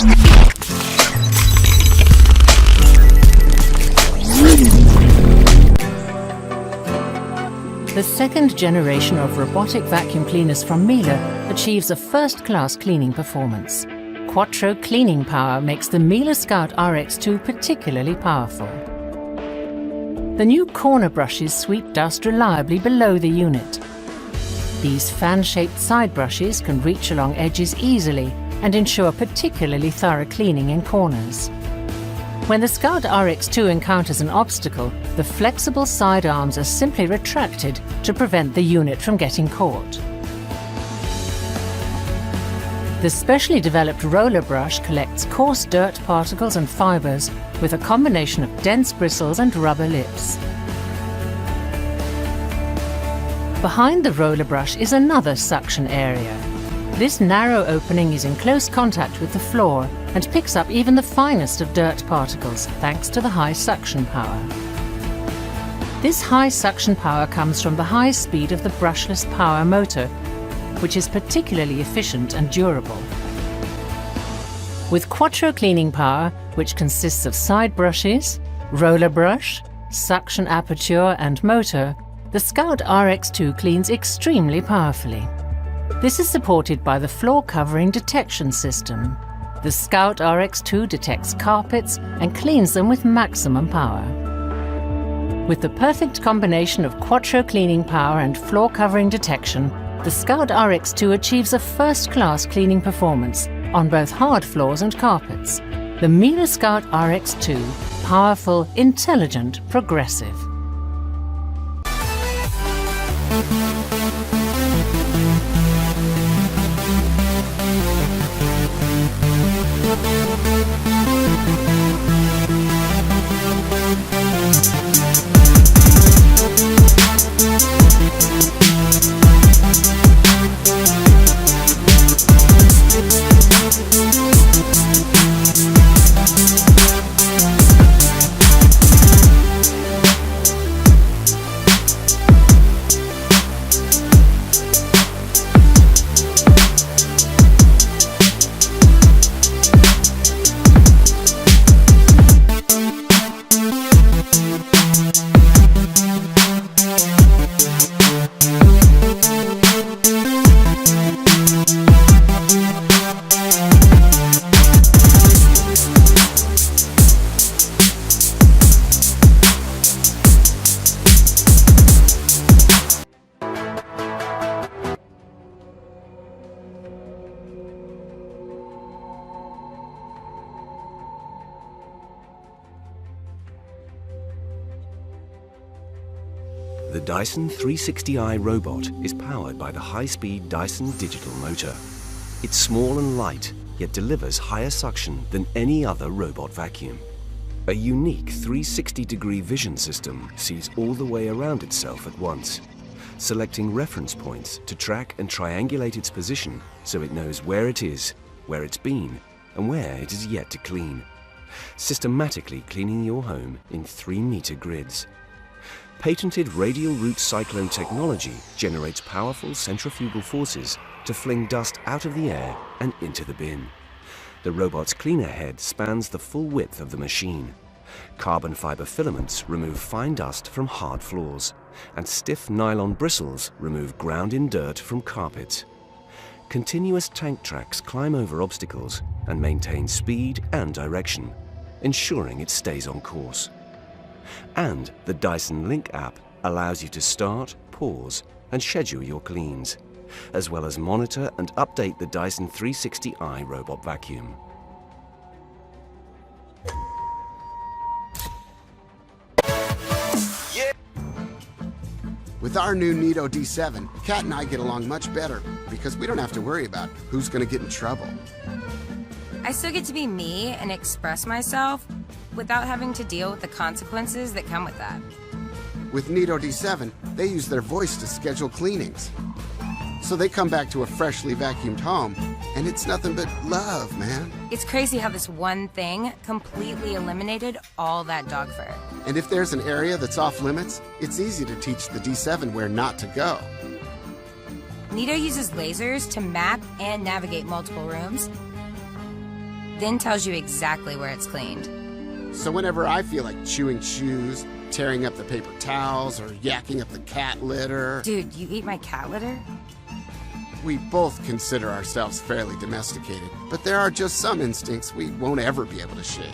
The second generation of robotic vacuum cleaners from Miele achieves a first-class cleaning performance. Quattro cleaning power makes the Miele Scout RX2 particularly powerful. The new corner brushes sweep dust reliably below the unit. These fan-shaped side brushes can reach along edges easily and ensure particularly thorough cleaning in corners. When the Scout RX2 encounters an obstacle, the flexible side arms are simply retracted to prevent the unit from getting caught. The specially developed roller brush collects coarse dirt particles and fibers with a combination of dense bristles and rubber lips. Behind the roller brush is another suction area. This narrow opening is in close contact with the floor and picks up even the finest of dirt particles thanks to the high suction power. This high suction power comes from the high speed of the brushless power motor, which is particularly efficient and durable. With Quattro cleaning power, which consists of side brushes, roller brush, suction aperture and motor, the Scout RX2 cleans extremely powerfully. This is supported by the floor covering detection system. The Scout RX2 detects carpets and cleans them with maximum power. With the perfect combination of Quattro cleaning power and floor covering detection, the Scout RX2 achieves a first-class cleaning performance on both hard floors and carpets. The Miele Scout RX2, powerful, intelligent, progressive. The DYSON 360 iRobot is powered by the high-speed DYSON digital motor. It's small and light, yet delivers higher suction than any other robot vacuum. A unique 360-degree vision system sees all the way around itself at once, selecting reference points to track and triangulate its position so it knows where it is, where it's been, and where it is yet to clean, systematically cleaning your home in 3-meter grids. Patented radial root cyclone technology generates powerful centrifugal forces to fling dust out of the air and into the bin. The robot's cleaner head spans the full width of the machine. Carbon fiber filaments remove fine dust from hard floors, and stiff nylon bristles remove ground-in dirt from carpets. Continuous tank tracks climb over obstacles and maintain speed and direction, ensuring it stays on course. And the DYSON Link app allows you to start, pause, and schedule your cleans, as well as monitor and update the DYSON 360 iRobot vacuum. With our new Neato D7, Kat and I get along much better because we don't have to worry about who's going to get in trouble. I still get to be me and express myself without having to deal with the consequences that come with that. With Neato D7, they use their voice to schedule cleanings. So they come back to a freshly vacuumed home, and it's nothing but love, man. It's crazy how this one thing completely eliminated all that dog fur. And if there's an area that's off limits, it's easy to teach the D7 where not to go. Neato uses lasers to map and navigate multiple rooms. then tells you exactly where it's cleaned. So whenever I feel like chewing shoes, tearing up the paper towels, or yakking up the cat litter... Dude, you eat my cat litter? We both consider ourselves fairly domesticated, but there are just some instincts we won't ever be able to shake.